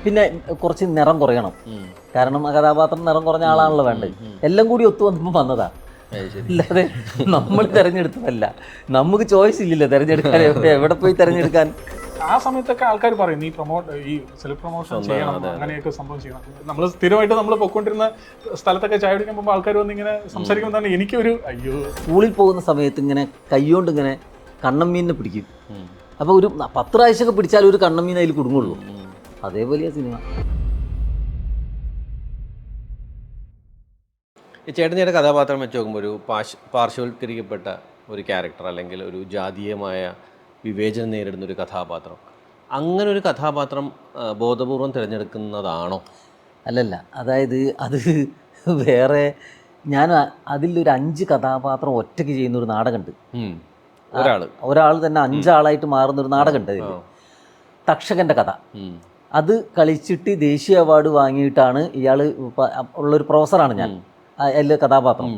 പിന്നെ കുറച്ച് നിറം കുറയണം. കാരണം ആ കഥാപാത്രം നിറം കുറഞ്ഞ ആളാണല്ലോ വേണ്ടത്. എല്ലാം കൂടി ഒത്തു വന്നപ്പോൾ വന്നതാ, അല്ലാതെ നമ്മൾ തിരഞ്ഞെടുത്തതല്ല. നമുക്ക് ചോയ്സ് ഇല്ലല്ലോ തിരഞ്ഞെടുക്കാൻ, എവിടെ പോയി തിരഞ്ഞെടുക്കാൻ. ആ സമയത്തൊക്കെ ആൾക്കാർ പറയും ഈ സെൽഫ് പ്രൊമോഷൻ ചെയ്യണം, അങ്ങനെയൊക്കെ സംഭവം ചെയ്യണം. നമ്മൾ സ്ഥിരമായിട്ട് നമ്മൾ പൊയ്ക്കൊണ്ടിരുന്ന സ്ഥലത്തൊക്കെ ചായ കുടിക്കാൻ പോകുമ്പോൾ ആൾക്കാർ വന്ന് ഇങ്ങനെ സംസാരിക്കുമ്പോൾ എനിക്കൊരു അയ്യോ. സ്കൂളിൽ പോകുന്ന സമയത്ത് ഇങ്ങനെ കൈകൊണ്ട് ഇങ്ങനെ കണ്ണമ്മീനെ പിടിക്കും. അപ്പോൾ ഒരു 10 പ്രാവശ്യമൊക്കെ പിടിച്ചാൽ ഒരു കണ്ണമ്മീൻ അതിൽ കുടുങ്ങുള്ളൂ. അതേപോലെയാ സിനിമ. ഈ ചേട്ടൻ്റെ കഥാപാത്രം വെച്ച് നോക്കുമ്പോൾ ഒരു പാർശ്വവൽക്കരിക്കപ്പെട്ട ഒരു ക്യാരക്ടർ, അല്ലെങ്കിൽ ഒരു ജാതീയമായ വിവേചനം നേരിടുന്ന ഒരു കഥാപാത്രം, അങ്ങനെ ഒരു കഥാപാത്രം ബോധപൂർവം തിരഞ്ഞെടുക്കുന്നതാണോ? അല്ലല്ല, അതായത് അത് വേറെ, ഞാൻ അതിലൊരു 5 കഥാപാത്രം ഒറ്റയ്ക്ക് ചെയ്യുന്ന ഒരു നാടകമുണ്ട്. ഒരാൾ തന്നെ 5 ആളായിട്ട് മാറുന്ന ഒരു നാടകമുണ്ട് അതിൽ. തക്ഷകൻ്റെ കഥ. അത് കളിച്ചിട്ട് ദേശീയ അവാർഡ് വാങ്ങിയിട്ടാണ് ഇയാൾ ഉള്ളൊരു പ്രൊഫസറാണ് ഞാൻ എല്ലാ കഥാപാത്രം.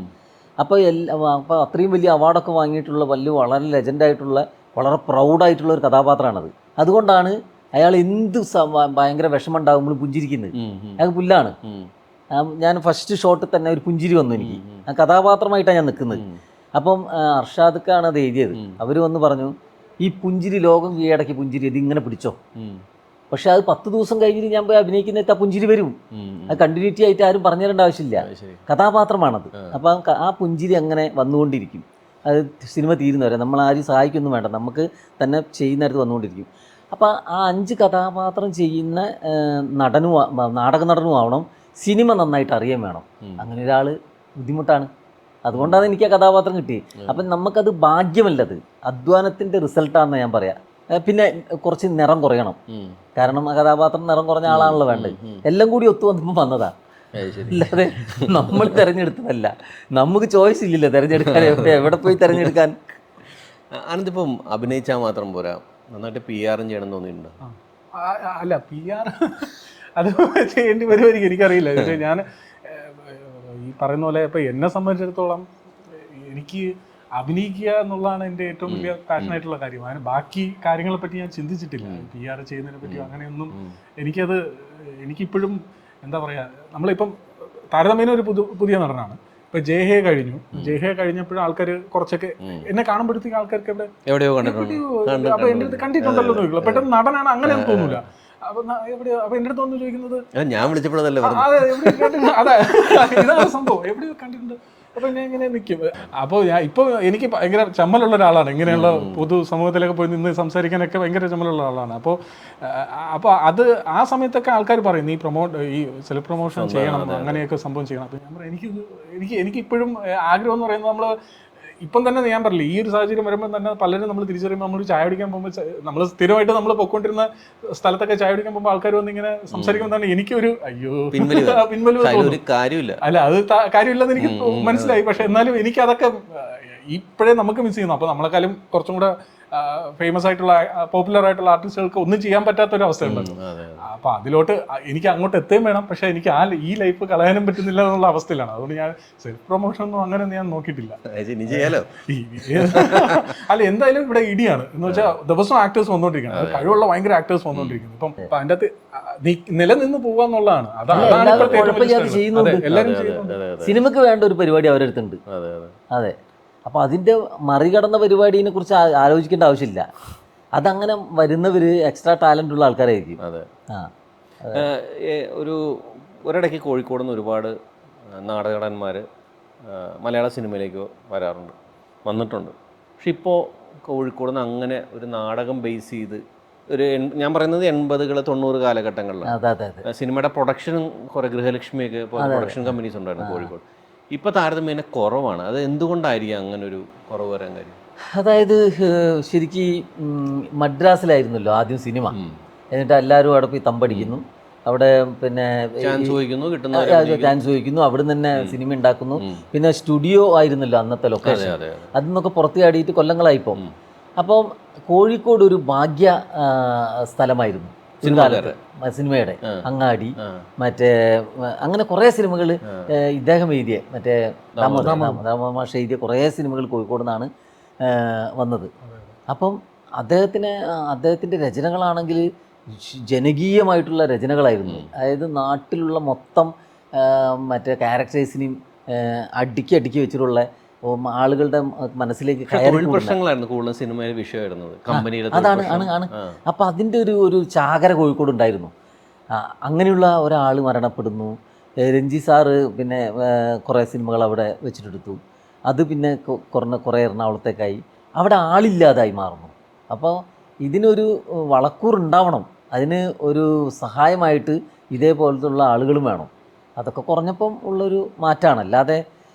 അപ്പോൾ അത്രയും വലിയ അവാർഡൊക്കെ വാങ്ങിയിട്ടുള്ള വളരെ ലെജൻഡായിട്ടുള്ള വളരെ പ്രൗഡായിട്ടുള്ള ഒരു കഥാപാത്രമാണത്. അതുകൊണ്ടാണ് അയാൾ എന്ത് ഭയങ്കര വിഷമം ഉണ്ടാകുമ്പോഴും പുഞ്ചിരിക്കുന്നത്. അയാൾ പുല്ലാണ്. ഞാൻ ഫസ്റ്റ് ഷോട്ടിൽ തന്നെ ഒരു പുഞ്ചിരി വന്നു എനിക്ക്. ആ കഥാപാത്രമായിട്ടാണ് ഞാൻ നിൽക്കുന്നത്. അപ്പം അർഷാദക്കാണ് അത് എഴുതിയത്. അവർ വന്ന് പറഞ്ഞു, ഈ പുഞ്ചിരി ലോകം കീഴടക്കി പുഞ്ചിരി, ഇതിങ്ങനെ പിടിച്ചോ. പക്ഷെ അത് 10 ദിവസം കഴിഞ്ഞിട്ട് ഞാൻ പോയി അഭിനയിക്കുന്ന ആ പുഞ്ചിരി വരും. അത് കണ്ടിന്യൂറ്റി ആയിട്ട് ആരും പറഞ്ഞു തരേണ്ട ആവശ്യമില്ല, കഥാപാത്രമാണത്. അപ്പം ആ പുഞ്ചിരി അങ്ങനെ വന്നുകൊണ്ടിരിക്കും. അത് സിനിമ തീരുന്നവരെ നമ്മൾ ആരും സഹായിക്കൊന്നും വേണ്ട, നമുക്ക് തന്നെ ചെയ്യുന്നിടത്ത് വന്നുകൊണ്ടിരിക്കും. അപ്പോൾ ആ 5 കഥാപാത്രം ചെയ്യുന്ന നടനും നാടക നടനും ആവണം, സിനിമ നന്നായിട്ട് അറിയാൻ വേണം. അങ്ങനെ ഒരാൾ ബുദ്ധിമുട്ടാണ്. അതുകൊണ്ടാണ് എനിക്ക് ആ കഥാപാത്രം കിട്ടിയത്. അപ്പം നമുക്കത് ഭാഗ്യമല്ലത്, അധ്വാനത്തിൻ്റെ റിസൾട്ടാണെന്ന് ഞാൻ പറയാം. പിന്നെ കുറച്ച് നിറം കുറയണം. കാരണം ആ കഥാപാത്രം നിറം കുറഞ്ഞ ആളാണല്ലോ വേണ്ടത്. എല്ലാം കൂടി ഒത്തു വന്നപ്പോൾ വന്നതാ, അല്ലാതെ നമ്മൾ തിരഞ്ഞെടുത്തതല്ല. നമുക്ക് ചോയ്സ് ഇല്ലല്ലോ തിരഞ്ഞെടുക്കാൻ, എവിടെ പോയി തിരഞ്ഞെടുക്കാൻ. അനന്തിപ്പം അഭിനയിച്ചാൽ മാത്രം പോരാ, നന്നായിട്ട് PR ചെയ്യണം തോന്നിയിട്ടുണ്ടോ? അല്ല, PR അത് ചെയ്യേണ്ടി വരുമായിരിക്കും, എനിക്കറിയില്ല. ഞാൻ ഈ പറയുന്ന പോലെ ഇപ്പം എന്നെ സംബന്ധിച്ചിടത്തോളം എനിക്ക് അഭിനയിക്കുക എന്നുള്ളതാണ് എൻ്റെ ഏറ്റവും വലിയ പാഷനായിട്ടുള്ള കാര്യം. അതിന് ബാക്കി കാര്യങ്ങളെ പറ്റി ഞാൻ ചിന്തിച്ചിട്ടില്ല. PR ചെയ്യുന്നതിനെ പറ്റി അങ്ങനെയൊന്നും എനിക്കിപ്പോഴും എന്താ പറയുക, നമ്മളിപ്പം താരതമ്യേന ഒരു പുതിയ നടനാണ്. ഇപ്പം ജയഹേ കഴിഞ്ഞപ്പോഴും ആൾക്കാർ കുറച്ചൊക്കെ എന്നെ കാണുമ്പോഴത്തേക്ക് ആൾക്കാർക്ക് എവിടെയോ അപ്പോൾ എൻ്റെ അടുത്ത് കണ്ടിട്ടുണ്ടല്ലോ എന്ന് ചോദിക്കില്ല. പെട്ടെന്ന് നടനാണ് അങ്ങനെയൊന്നും തോന്നില്ല. അപ്പൊ എന്റെ അടുത്ത് വന്ന് ചോദിക്കുന്നത്, ഞാൻ വിളിച്ചപ്പോഴല്ലേ അതെ ഇതാണ് സംഭവം, എവിടെയോ കണ്ടിട്ടുണ്ട്. അപ്പൊ ഞാൻ ഇങ്ങനെ നിൽക്കും. അപ്പോൾ ഇപ്പോൾ എനിക്ക് ഭയങ്കര ചമ്മലുള്ള ഒരാളാണ്. ഇങ്ങനെയുള്ള പൊതു സമൂഹത്തിലൊക്കെ പോയി നിന്ന് സംസാരിക്കാനൊക്കെ ഭയങ്കര ചമ്മലുള്ള ആളാണ്. അപ്പോൾ അത് ആ സമയത്തൊക്കെ ആൾക്കാർ പറയും, ഈ സെൽഫ് പ്രൊമോഷൻ ചെയ്യണം, അങ്ങനെയൊക്കെ സംഭവം ചെയ്യണം. അപ്പോൾ ഞാൻ പറയും, എനിക്കിപ്പോഴും ആഗ്രഹം എന്ന് പറയുന്നത്, നമ്മൾ ഇപ്പം തന്നെ ഞാൻ പറഞ്ഞില്ല, ഈ ഒരു സാഹചര്യം വരുമ്പോൾ തന്നെ പലരും നമ്മൾ തിരിച്ചറിയുമ്പോൾ, നമ്മൾ ചായ കുടിക്കാൻ പോകുമ്പോൾ, നമ്മൾ സ്ഥിരമായിട്ട് നമ്മൾ പൊയ്ക്കൊണ്ടിരുന്ന സ്ഥലത്തൊക്കെ ചായ കുടിക്കാൻ പോകുമ്പോൾ ആൾക്കാർ വന്ന് ഇങ്ങനെ സംസാരിക്കുമ്പോൾ തന്നെ എനിക്കൊരു അയ്യോ പിൻവലിവ് കാര്യമില്ല. അല്ല, അത് കാര്യമില്ലെന്ന് എനിക്ക് മനസ്സിലായി. പക്ഷെ എന്നാലും എനിക്ക് അതൊക്കെ ഇപ്പോഴേ നമുക്ക് മിസ് ചെയ്യുന്നു. അപ്പോൾ നമ്മളെക്കാളും കുറച്ചും കൂടെ ഫേമസ് ആയിട്ടുള്ള പോപ്പുലർ ആയിട്ടുള്ള ആർട്ടിസ്റ്റുകൾക്ക് ഒന്നും ചെയ്യാൻ പറ്റാത്തൊരു അവസ്ഥയുണ്ടല്ലോ. അപ്പോൾ അതിലോട്ട് എനിക്ക് അങ്ങോട്ട് എത്തുകയും വേണം, പക്ഷെ എനിക്ക് ഈ ലൈഫ് കളയാനും പറ്റുന്നില്ല എന്നുള്ള അവസ്ഥയിലാണ്. അതുകൊണ്ട് ഞാൻ സെൽഫ് പ്രൊമോഷൻ ഒന്നും അങ്ങനെ ഞാൻ നോക്കിയിട്ടില്ല. അല്ല, എന്തായാലും ഇവിടെ ഇടിയാണ് എന്ന് വെച്ചാൽ ദിവസവും ആക്ടേഴ്സ് വന്നുകൊണ്ടിരിക്കുന്നത്, കഴിവുള്ള ഭയങ്കര ആക്ടേഴ്സ് വന്നുകൊണ്ടിരിക്കുന്നത്. ഇപ്പം അതിൻ്റെ അകത്ത് നിലനിന്ന് പോവാന്നുള്ളതാണ്. എല്ലാവരും ചെയ്യുന്നുണ്ട്. സിനിമക്ക് വേണ്ട ഒരു പരിപാടി അവരെടുത്തുണ്ട്. അതെ. അപ്പോൾ അതിൻ്റെ മറികടന്ന പരിപാടിനെ കുറിച്ച് ആലോചിക്കേണ്ട ആവശ്യമില്ല. അതങ്ങനെ വരുന്നവർ എക്സ്ട്രാ ടാലൻ്റ് ഉള്ള ആൾക്കാരായിരിക്കും. അതെ. ഒരിടയ്ക്ക് കോഴിക്കോട് നിന്ന് ഒരുപാട് നാടകടന്മാർ മലയാള സിനിമയിലേക്ക് വന്നിട്ടുണ്ട്. പക്ഷെ ഇപ്പോൾ കോഴിക്കോട് നിന്ന് അങ്ങനെ ഒരു നാടകം ബേസ് ചെയ്ത് ഞാൻ പറയുന്നത് 80s 90s കാലഘട്ടങ്ങളിലാണ് സിനിമയുടെ പ്രൊഡക്ഷനും കുറേ ഗൃഹലക്ഷ്മിയൊക്കെ പ്രൊഡക്ഷൻ കമ്പനീസ് ഉണ്ടായിരുന്നു കോഴിക്കോട്. ഇപ്പോൾ താരതമ്യേന കുറവാണ്. അത് എന്തുകൊണ്ടായിരിക്കും അങ്ങനെ ഒരു കുറവ് വരാൻ കാര്യം? അതായത് ശരിക്കും മദ്രാസിലായിരുന്നല്ലോ ആദ്യം സിനിമ. എന്നിട്ട് എല്ലാവരും അവിടെ പോയി തമ്പടിക്കുന്നു, അവിടെ പിന്നെ ചാൻസ് ചോദിക്കുന്നു, അവിടെ നിന്ന് തന്നെ സിനിമ ഉണ്ടാക്കുന്നു. പിന്നെ സ്റ്റുഡിയോ ആയിരുന്നല്ലോ അന്നത്തെ ലൊക്കേഷൻ. അതിൽ നിന്നൊക്കെ പുറത്ത് ചാടിയിട്ട് കൊല്ലങ്ങളായിപ്പോൾ. അപ്പം കോഴിക്കോട് ഒരു ഭാഗ്യ സ്ഥലമായിരുന്നു സിനിമയുടെ. അങ്ങാടി, മറ്റേ അങ്ങനെ കുറേ സിനിമകൾ ഇദ്ദേഹം എഴുതിയ, മറ്റേ രാമമാഷ എഴുതിയ കുറേ സിനിമകൾ കോഴിക്കോട് നിന്നാണ് വന്നത്. അപ്പം അദ്ദേഹത്തിൻ്റെ രചനകളാണെങ്കിൽ ജനകീയമായിട്ടുള്ള രചനകളായിരുന്നു. അതായത് നാട്ടിലുള്ള മൊത്തം മറ്റേ ക്യാരക്ടേഴ്സിനെയും അടുക്കി വെച്ചിട്ടുള്ള ആളുകളുടെ മനസ്സിലേക്ക് തൊഴിൽ പ്രശ്നങ്ങളായിരുന്നു കൂടുതൽ സിനിമയിൽ വിഷയമായിരുന്നത്, കമ്പനിയുടെ ആണ്. അപ്പം അതിൻ്റെ ഒരു ചാകര കോഴിക്കോട് ഉണ്ടായിരുന്നു. അങ്ങനെയുള്ള ഒരാൾ മരണപ്പെടുന്നു. രഞ്ജി സാറ് പിന്നെ കുറേ സിനിമകൾ അവിടെ വെച്ചിട്ടെടുത്തു. അത് പിന്നെ കുറേ എറണാകുളത്തേക്കായി, അവിടെ ആളില്ലാതായി മാറുന്നു. അപ്പോൾ ഇതിനൊരു വളക്കൂറുണ്ടാവണം, അതിന് ഒരു സഹായമായിട്ട് ഇതേപോലത്തുള്ള ആളുകളും വേണം. അതൊക്കെ കുറഞ്ഞപ്പം ഉള്ളൊരു മാറ്റമാണ്. അല്ലാതെ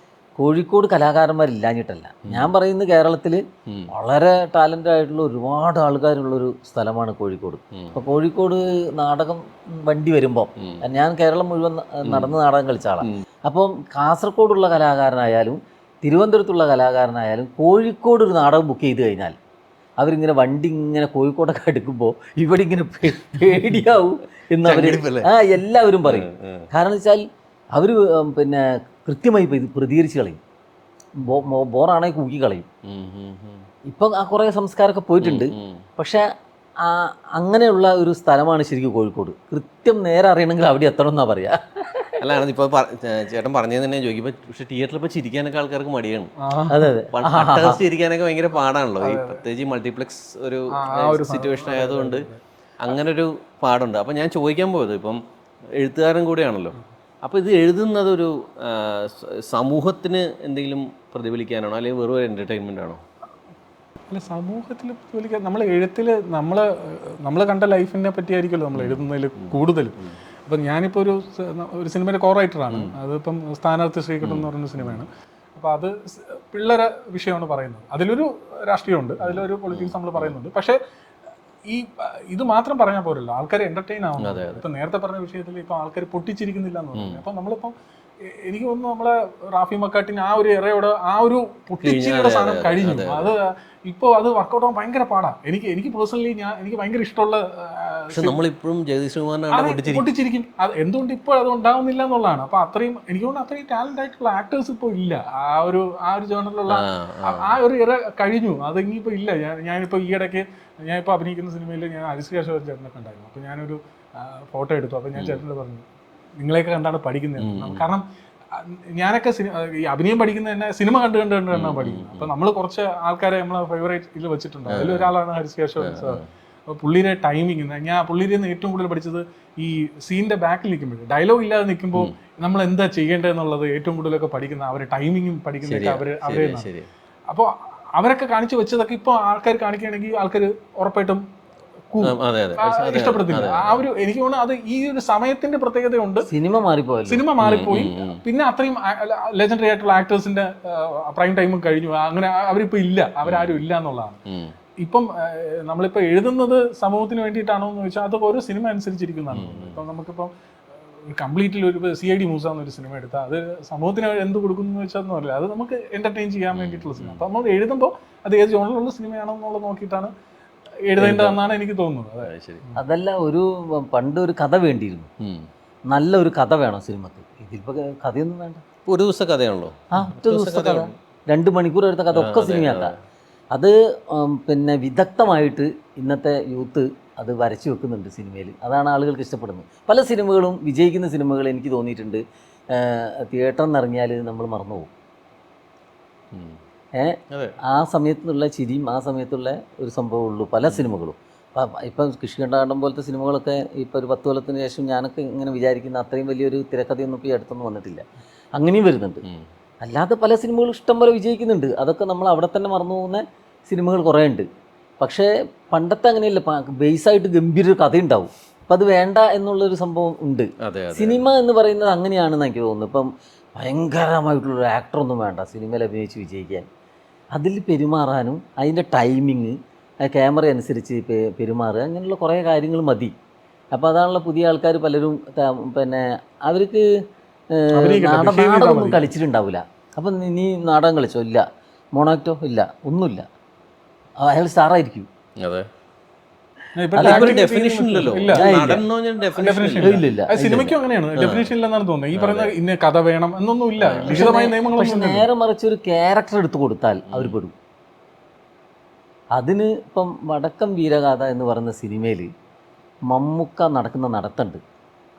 കോഴിക്കോട് കലാകാരന്മാരില്ലാഞ്ഞിട്ടല്ല. ഞാൻ പറയുന്നത് കേരളത്തിൽ വളരെ ടാലൻ്റ് ആയിട്ടുള്ള ഒരുപാട് ആൾക്കാരുള്ളൊരു സ്ഥലമാണ് കോഴിക്കോട്. അപ്പോൾ കോഴിക്കോട് നാടകം വണ്ടി വരുമ്പോൾ, ഞാൻ കേരളം മുഴുവൻ നടന്ന് നാടകം കളിച്ച ആളാണ്. അപ്പം കാസർഗോഡുള്ള കലാകാരനായാലും തിരുവനന്തപുരത്തുള്ള കലാകാരനായാലും കോഴിക്കോട് ഒരു നാടകം ബുക്ക് ചെയ്ത് കഴിഞ്ഞാൽ അവരിങ്ങനെ വണ്ടി ഇങ്ങനെ കോഴിക്കോടൊക്കെ എടുക്കുമ്പോൾ ഇവിടെ ഇങ്ങനെ പേടിയാവും എന്നവർ എല്ലാവരും പറയും. കാരണം വെച്ചാൽ അവർ പിന്നെ കൃത്യമായി പ്രതികരിച്ച് കളയും. ബോറാണെങ്കിൽ കൂക്കി കളയും. ഇപ്പം ആ കുറേ സംസ്കാരമൊക്കെ പോയിട്ടുണ്ട്. പക്ഷേ അങ്ങനെയുള്ള ഒരു സ്ഥലമാണ് ശരിക്കും കോഴിക്കോട്. കൃത്യം നേരെ അറിയണമെങ്കിൽ അവിടെ എത്തണം എന്നാ പറയാ. അല്ല, ഇപ്പോൾ ചേട്ടൻ പറഞ്ഞത് തന്നെ ചോദിക്കും. പക്ഷെ തിയേറ്ററിൽ ഇപ്പോൾ ചിരിക്കാനൊക്കെ ആൾക്കാർക്ക് മടിയാണ്. അതെ ചിരിക്കാനൊക്കെ ഭയങ്കര പാടാണല്ലോ, ഈ പ്രത്യേകിച്ച് മൾട്ടിപ്ലെക്സ് ഒരു സിറ്റുവേഷൻ ആയതുകൊണ്ട് അങ്ങനൊരു പാടുണ്ട്. അപ്പം ഞാൻ ചോദിക്കാൻ പോയത്, ഇപ്പം എഴുത്തുകാരൻ കൂടിയാണല്ലോ, അപ്പോൾ ഇത് എഴുതുന്നതൊരു സമൂഹത്തിന് എന്തെങ്കിലും പ്രതിഫലിക്കാനാണോ, അല്ലെങ്കിൽ വെറും ഒരു എൻ്റർടൈൻമെൻ്റ് ആണോ? അല്ല, സമൂഹത്തിൽ പ്രതിഫലിക്കാൻ നമ്മൾ എഴുത്തിൽ നമ്മൾ കണ്ട ലൈഫിനെ പറ്റിയായിരിക്കുമല്ലോ നമ്മൾ എഴുതുന്നതിൽ കൂടുതലും. അപ്പം ഞാനിപ്പോൾ ഒരു സിനിമയുടെ കോ റൈറ്ററാണ്. അതിപ്പം സ്ഥാനാർത്ഥി ശ്രീകണ്ഠൻ എന്ന് പറയുന്ന സിനിമയാണ്. അപ്പോൾ അത് പിള്ളേരെ വിഷയമാണ് പറയുന്നത്. അതിലൊരു രാഷ്ട്രീയമുണ്ട്, അതിലൊരു പൊളിറ്റിക്സ് നമ്മൾ പറയുന്നുണ്ട്. പക്ഷേ ഇത് മാത്രം പറഞ്ഞാൽ പോരല്ലോ, ആൾക്കാർ എൻ്റർടൈൻ ആവുന്നത്. ഇപ്പം നേരത്തെ പറഞ്ഞ വിഷയത്തിൽ ഇപ്പോൾ ആൾക്കാർ പൊട്ടിച്ചിരിക്കുന്നില്ല എന്ന് പറഞ്ഞു. അപ്പം നമ്മളിപ്പം എനിക്ക് തോന്നുന്നു നമ്മളെ റാഫി മക്കാട്ടിന് ആ ഒരു ഇറയോട് ആ ഒരു പൊട്ടിച്ചിരിയുടെ സാധനം കഴിഞ്ഞു. അത് ഇപ്പോൾ അത് വർക്കൗട്ട് ആവാൻ ഭയങ്കര പാടാണ്. എനിക്ക് പേഴ്സണലി എനിക്ക് ഭയങ്കര ഇഷ്ടമുള്ള, നമ്മളിപ്പോഴും പൊട്ടിച്ചിരിക്കും. അത് എന്തുകൊണ്ട് ഇപ്പോൾ അത് ഉണ്ടാവുന്നില്ല എന്നുള്ളതാണ്. അപ്പോൾ അത്രയും എനിക്ക് തോന്നുന്നു അത്രയും ടാലന്റ് ആയിട്ടുള്ള ആക്ടേഴ്സ് ഇപ്പോൾ ഇല്ല. ആ ഒരു ജേണലിലുള്ള ആ ഒരു ഇറ കഴിഞ്ഞു. അത് ഇനിയിപ്പോൾ ഇല്ല. ഞാനിപ്പോൾ ഈയിടയ്ക്ക് ഞാനിപ്പോൾ അഭിനയിക്കുന്ന സിനിമയിൽ ഞാൻ ഹരിശ്രീ അശോകൻ ചേട്ടനെ കണ്ടായിരുന്നു. അപ്പോൾ ഞാനൊരു ഫോട്ടോ എടുത്തു. അപ്പോൾ ഞാൻ ചേട്ടനോട് പറഞ്ഞു, നിങ്ങളെയൊക്കെ കണ്ടാണ് പഠിക്കുന്നത്. കാരണം ഞാനൊക്കെ ഈ അഭിനയം പഠിക്കുന്നത് തന്നെ സിനിമ കണ്ടാണ് പഠിക്കുന്നത്. അപ്പോൾ നമ്മൾ കുറച്ച് ആൾക്കാരെ നമ്മളെ ഫേവറേറ്റ് ഇതിൽ വെച്ചിട്ടുണ്ട്. അതിലൊരാളാണ് ഹരിശ്രീ അശോകൻ സാർ. അപ്പോൾ പുള്ളിയുടെ ടൈമിങ്, ഞാൻ പുള്ളിയിൽ നിന്ന് ഏറ്റവും കൂടുതൽ പഠിച്ചത് ഈ സീനിൻ്റെ ബാക്കിൽ നിൽക്കുമ്പോൾ, ഡയലോഗ് ഇല്ലാതെ നിൽക്കുമ്പോൾ നമ്മൾ എന്താ ചെയ്യേണ്ടതെന്നുള്ളത് ഏറ്റവും കൂടുതലൊക്കെ പഠിക്കുന്ന അവരുടെ ടൈമിങ്ങും പഠിക്കുന്നതൊക്കെ അവരെ. അപ്പോൾ അവരൊക്കെ കാണിച്ചു വെച്ചതൊക്കെ ഇപ്പോൾ ആൾക്കാർ കാണിക്കുകയാണെങ്കിൽ ആൾക്കാർ ഉറപ്പായിട്ടും ഇഷ്ടപ്പെടുത്തില്ല. ആ ഒരു എനിക്ക് തോന്നുന്നു അത് ഈ ഒരു സമയത്തിന്റെ പ്രത്യേകതയുണ്ട്. സിനിമ മാറിപ്പോയി. പിന്നെ അത്രയും ലെജൻഡറി ആയിട്ടുള്ള ആക്ടേഴ്സിന്റെ പ്രൈം ടൈമും കഴിഞ്ഞു. അങ്ങനെ അവരിപ്പോ ഇല്ല, അവരാരും ഇല്ല എന്നുള്ളതാണ്. ഇപ്പം നമ്മളിപ്പോ എഴുതുന്നത് സമൂഹത്തിന് വേണ്ടിയിട്ടാണോ എന്ന് ചോദിച്ചാൽ അത് ഓരോ സിനിമ അനുസരിച്ചിരിക്കുന്നതാണ്. ഇപ്പം നമുക്കിപ്പം കംപ്ലീറ്റ്ലി ഒരു CID മൂസ എന്നൊരു സിനിമ എടുത്താൽ അത് സമൂഹത്തിന് എന്ത് കൊടുക്കുന്നു എന്ന് വെച്ചാൽ എന്ന് പറയില്ല, അത് നമുക്ക് എന്റർടൈൻ ചെയ്യാൻ വേണ്ടിയിട്ടുള്ള സിനിമ. അപ്പം നമ്മൾ എഴുതുമ്പോൾ അത് ഏത് ജോണിലുള്ള സിനിമയാണോ എന്നുള്ളത് നോക്കിയിട്ടാണ് എഴുതേണ്ടതെന്നാണ് എനിക്ക് തോന്നുന്നത്. അതല്ല, പണ്ട് ഒരു കഥ വേണ്ടിയിരുന്നു, നല്ലൊരു കഥ വേണം സിനിമക്ക്. ഇതിപ്പോ കഥയൊന്നും വേണ്ട, ഒരു ദിവസത്തെ കഥയാണല്ലോ. ഒറ്റ ദിവസത്തെ കഥ, 2 മണിക്കൂർ എടുത്ത കഥ ഒക്കെ സിനിമയാക്കാം. അത് പിന്നെ വിദഗ്ധമായിട്ട് ഇന്നത്തെ യൂത്ത് അത് വരച്ചു വെക്കുന്നുണ്ട് സിനിമയിൽ. അതാണ് ആളുകൾക്ക് ഇഷ്ടപ്പെടുന്നത്. പല സിനിമകളും വിജയിക്കുന്ന സിനിമകൾ എനിക്ക് തോന്നിയിട്ടുണ്ട് തിയേറ്ററിൽ നിന്ന് ഇറങ്ങിയാൽ നമ്മൾ മറന്നുപോകും. ആ സമയത്തുള്ള ചിരിയും ആ സമയത്തുള്ള ഒരു സംഭവം ഉള്ളൂ പല സിനിമകളും. ഇപ്പം കൃഷികണ്ഠാണ്ടം പോലത്തെ സിനിമകളൊക്കെ ഇപ്പോൾ ഒരു 10 കൊല്ലത്തിന് ശേഷം ഞാനൊക്കെ ഇങ്ങനെ വിചാരിക്കുന്ന അത്രയും വലിയൊരു തിരക്കഥയൊന്നും ഇപ്പോൾ ഈ അടുത്തൊന്നും വന്നിട്ടില്ല. അങ്ങനെയും വരുന്നുണ്ട്. അല്ലാതെ പല സിനിമകളും ഇഷ്ടം പോലെ വിജയിക്കുന്നുണ്ട്. അതൊക്കെ നമ്മൾ അവിടെ തന്നെ മറന്നു പോകുന്ന സിനിമകൾ കുറേ ഉണ്ട്. പക്ഷേ പണ്ടത്തെ അങ്ങനെയല്ല, ബേസായിട്ട് ഗംഭീര ഒരു കഥ ഉണ്ടാവും. അപ്പം അത് വേണ്ട എന്നുള്ളൊരു സംഭവം ഉണ്ട്. സിനിമ എന്ന് പറയുന്നത് അങ്ങനെയാണെന്ന് എനിക്ക് തോന്നുന്നു. ഇപ്പം ഭയങ്കരമായിട്ടുള്ളൊരു ആക്ടറൊന്നും വേണ്ട സിനിമയിൽ അഭിനയിച്ച് വിജയിക്കാൻ. അതിൽ പെരുമാറാനും അതിൻ്റെ ടൈമിങ്, ക്യാമറ അനുസരിച്ച് പെരുമാറുക, അങ്ങനെയുള്ള കുറേ കാര്യങ്ങൾ മതി. അപ്പോൾ അതാണല്ലോ പുതിയ ആൾക്കാർ പലരും പിന്നെ അവർക്ക് നാടകമൊന്നും കളിച്ചിട്ടുണ്ടാവില്ല. അപ്പം നീ നാടകം കളിച്ചോ? ഇല്ല. മോണോക്ടോ? ഇല്ല. ഒന്നുമില്ല. അയാൾ സ്റ്റാറായിരിക്കും. സിനിമയ്ക്കും അങ്ങനെയാണ്, ഡെഫിനേഷൻ ഇല്ലെന്നാണ് തോന്നുന്നത്. ഈ പറയുന്ന ഇന്ന കഥ വേണം എന്നൊന്നും ഇല്ല, ലിഖിതമായ നിയമങ്ങൾ. പക്ഷെ നേരെ മറിച്ച് ഒരു ക്യാരക്ടർ എടുത്തു കൊടുത്താൽ അവർ പെടും. അതിന് ഇപ്പം വടക്കം വീരഗാഥ എന്ന് പറയുന്ന സിനിമയിൽ മമ്മൂക്ക നടക്കുന്ന നടത്തുണ്ട്,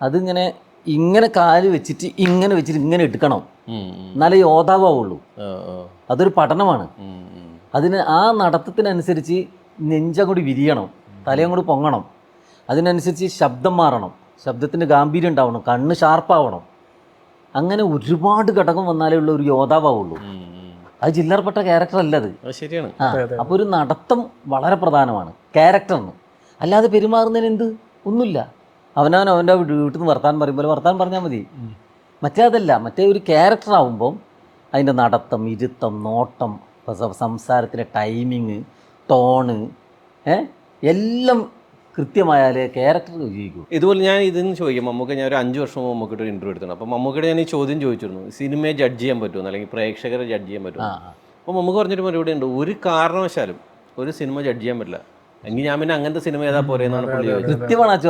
അതിങ്ങനെ ഇങ്ങനെ കാല് വെച്ചിട്ട് ഇങ്ങനെ എടുക്കണം, എന്നാലേ യോദ്ധാവുള്ളൂ. അതൊരു പഠനമാണ്. അതിന് ആ നടത്തത്തിനനുസരിച്ച് നെഞ്ചങ്ങോട്ട് വിരിയണം, തലയും കൂടി പൊങ്ങണം, അതിനനുസരിച്ച് ശബ്ദം മാറണം, ശബ്ദത്തിൻ്റെ ഗാംഭീര്യം ഉണ്ടാവണം, കണ്ണ് ഷാർപ്പാവണം. അങ്ങനെ ഒരുപാട് ഘടകം വന്നാലേ ഉള്ള ഒരു യോദ്ധാവുള്ളൂ. അത് ചില്ലറപ്പെട്ട ക്യാരക്ടർ അല്ല അത്. ശരിയാണ്. അപ്പോൾ ഒരു നടത്തം വളരെ പ്രധാനമാണ് ക്യാരക്ടറിന്. അല്ലാതെ പെരുമാറുന്നതിന് എന്ത് ഒന്നുമില്ല. അവൻ്റെ വീട്ടിൽ നിന്ന് വർത്താനം പറയുമ്പോൾ വർത്താനം പറഞ്ഞാൽ മതി. മറ്റേ അതല്ല, മറ്റേ ഒരു ക്യാരക്ടറാവുമ്പം അതിൻ്റെ നടത്തം, ഇരുത്തം, നോട്ടം, സംസാരത്തിലെ ടൈമിങ്, ടോണ്, എല്ലാം കൃത്യമായാലേ ക്യാരക്ടർ വിജയിക്കും. ഇതുപോലെ ഞാൻ ഇതിന്ന് ചോദിക്കാം, മമ്മൂക്ക ഞാൻ ഒരു 5 വർഷം മുമ്പ് മമ്മൂക്കിട്ട് ഒരു ഇൻ്റർവ്യൂ എടുത്താണ്. അപ്പോൾ മമ്മൂക്കയുടെ ഞാൻ ഈ ചോദ്യം ചോദിച്ചിരുന്നു, സിനിമയെ ജഡ്ജ് ചെയ്യാൻ പറ്റുമോ, അല്ലെങ്കിൽ പ്രേക്ഷകരെ ജഡ്ജ് ചെയ്യാൻ പറ്റുമോ. അപ്പോൾ മമ്മൂക്ക പറഞ്ഞൊരു മറുപടി ഉണ്ട്, ഒരു കാരണവശാലും ഒരു സിനിമ ജഡ്ജ് ചെയ്യാൻ പറ്റില്ല. എങ്കിൽ ഞാൻ പിന്നെ അങ്ങനത്തെ സിനിമ ഏതാ പോരെന്നാണ് പുള്ളി ചോദിച്ചത്.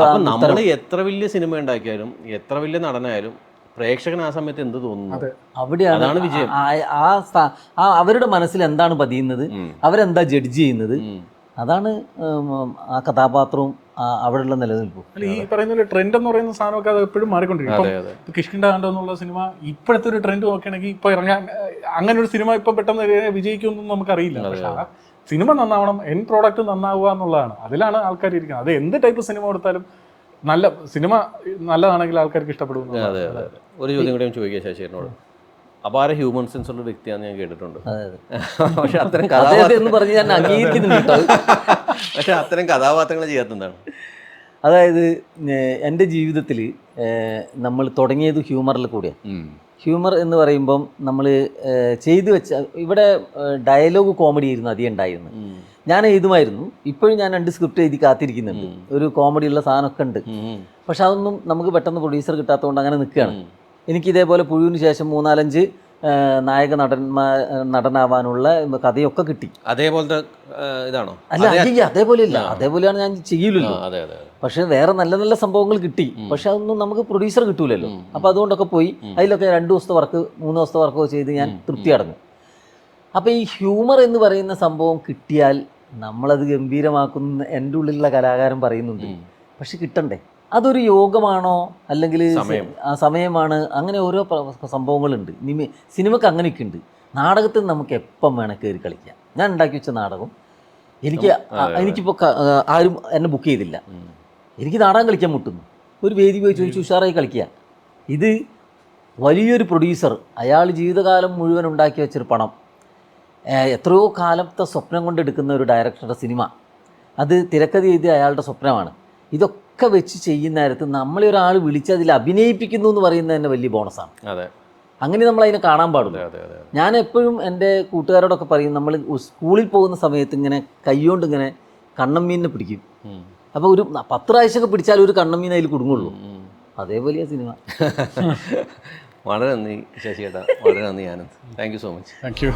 അപ്പം നമ്മൾ എത്ര വലിയ സിനിമ ഉണ്ടാക്കിയാലും എത്ര വലിയ നടനായാലും പ്രേക്ഷകൻ ആ സമയത്ത് എന്ത് തോന്നുന്നു, അവിടെയാണ് വിജയം. അവരുടെ മനസ്സിൽ എന്താണ് പതിയുന്നത്, അവരെന്താ ജഡ്ജ് ചെയ്യുന്നത്, അതാണ് ആ കഥാപാത്രവും അവിടെയുള്ള നിലനിൽപ്പും. അല്ല, ഈ പറയുന്ന ട്രെൻഡ് എന്ന് പറയുന്ന സാധനമൊക്കെ അത് എപ്പോഴും മാറിക്കൊണ്ടിരിക്കും. ഇപ്പം കിഷ്കിണ്ട കണ്ടോ എന്നുള്ള സിനിമ ഇപ്പോഴത്തെ ഒരു ട്രെൻഡ് നോക്കുകയാണെങ്കിൽ ഇപ്പോൾ ഇറങ്ങാൻ അങ്ങനെ ഒരു സിനിമ ഇപ്പം പെട്ടെന്ന് വിജയിക്കുമെന്നൊന്നും നമുക്കറിയില്ല. പക്ഷെ ആ സിനിമ നന്നാവണം, എൻ പ്രോഡക്റ്റ് നന്നാവുക എന്നുള്ളതാണ്. അതിലാണ് ആൾക്കാർ ഇരിക്കുന്നത്. അത് എന്ത് ടൈപ്പ് സിനിമ കൊടുത്താലും നല്ല സിനിമ നല്ലതാണെങ്കിൽ ആൾക്കാർക്ക് ഇഷ്ടപ്പെടും. അതെ അതെ. ഒരു ചോദ്യം കൂടി ഞാൻ ചോദിക്കാം ശശിനോട്. അപാര ഹ്യൂമൻ സെൻസ് ഉള്ള വ്യക്തിയാണെന്ന് ഞാൻ കേട്ടിട്ടുണ്ട്. പക്ഷെ അത്തരം പക്ഷെ അത്തരം കഥാപാത്രങ്ങൾ ചെയ്യാത്തെന്താണ്? അതായത് എൻ്റെ ജീവിതത്തിൽ നമ്മൾ തുടങ്ങിയത് ഹ്യൂമറിൽ കൂടിയാണ്. ഹ്യൂമർ എന്ന് പറയുമ്പം നമ്മൾ ചെയ്തു വെച്ച ഇവിടെ ഡയലോഗ് കോമഡി ആയിരുന്നു അധികം ഉണ്ടായിരുന്നത്. ഞാൻ എഴുതുമായിരുന്നു. ഇപ്പോഴും ഞാൻ 2 സ്ക്രിപ്റ്റ് എഴുതി കാത്തിരിക്കുന്നുണ്ട്. ഒരു കോമഡിയുള്ള സാധനമൊക്കെ ഉണ്ട്. പക്ഷെ അതൊന്നും നമുക്ക് പെട്ടെന്ന് പ്രൊഡ്യൂസർ കിട്ടാത്തതുകൊണ്ട് അങ്ങനെ നിൽക്കുകയാണ്. എനിക്ക് ഇതേപോലെ പുഴുവിന് ശേഷം 3-4 നായക നടനാവാനുള്ള കഥയൊക്കെ കിട്ടി. അതേപോലത്തെ ഇതാണോ? അല്ല, അതേപോലെയല്ല, അതേപോലെയാണ് ഞാൻ ചെയ്യില്ലല്ലോ. പക്ഷെ വേറെ നല്ല നല്ല സംഭവങ്ങൾ കിട്ടി. പക്ഷെ അതൊന്നും നമുക്ക് പ്രൊഡ്യൂസർ കിട്ടൂലല്ലോ. അപ്പോൾ അതുകൊണ്ടൊക്കെ പോയി അതിലൊക്കെ 2 ദിവസത്തെ വർക്ക് 3 ദിവസത്തെ വർക്കോ ചെയ്ത് ഞാൻ തൃപ്തി അടഞ്ഞു. അപ്പോൾ ഈ ഹ്യൂമർ എന്ന് പറയുന്ന സംഭവം കിട്ടിയാൽ നമ്മളത് ഗംഭീരമാക്കുന്ന എൻ്റെ ഉള്ളിലുള്ള കലാകാരൻ പറയുന്നുണ്ട്. പക്ഷെ കിട്ടണ്ടേ? അതൊരു യോഗമാണോ അല്ലെങ്കിൽ ആ സമയമാണ്? അങ്ങനെ ഓരോ സംഭവങ്ങളുണ്ട്. സിനിമക്ക് അങ്ങനെയൊക്കെ ഉണ്ട്. നാടകത്തിൽ നമുക്ക് എപ്പം വേണം കയറി കളിക്കാം. ഞാൻ ഉണ്ടാക്കി വെച്ച നാടകം എനിക്കിപ്പോൾ ആരും എന്നെ ബുക്ക് ചെയ്തില്ല. എനിക്ക് നാടകം കളിക്കാൻ മുട്ടുന്നു. ഒരു വേദി പോയി ചോദിച്ചു ഉഷാറായി കളിക്കുക. ഇത് വലിയൊരു പ്രൊഡ്യൂസർ, അയാൾ ജീവിതകാലം മുഴുവൻ ഉണ്ടാക്കി വെച്ചൊരു പണം, എത്രയോ കാലത്തെ സ്വപ്നം കൊണ്ടെടുക്കുന്ന ഒരു ഡയറക്ടറുടെ സിനിമ, അത് തിരക്കഥ എഴുതിയ അയാളുടെ സ്വപ്നമാണ്. ഇതൊക്കെ വെച്ച് ചെയ്യുന്ന നേരത്ത് നമ്മളെ ഒരാൾ വിളിച്ച് അതിൽ അഭിനയിപ്പിക്കുന്നു എന്ന് പറയുന്നത് തന്നെ വലിയ ബോണസാണ്. അങ്ങനെ നമ്മൾ അതിനെ കാണാൻ പാടില്ല. ഞാൻ എപ്പോഴും എൻ്റെ കൂട്ടുകാരോടൊക്കെ പറയും, നമ്മൾ സ്കൂളിൽ പോകുന്ന സമയത്ത് ഇങ്ങനെ കൈകൊണ്ട് ഇങ്ങനെ കണ്ണമ്മീനെ പിടിക്കും. അപ്പോൾ ഒരു 10 പ്രാവശ്യമൊക്കെ പിടിച്ചാൽ ഒരു കണ്ണമ്മീൻ അതിൽ കുടുങ്ങുള്ളൂ. അതേപോലെ സിനിമ. വളരെ നന്ദി ശശി ചേട്ടാ, വളരെ നന്ദി Anand. Thank you so much. Thank you.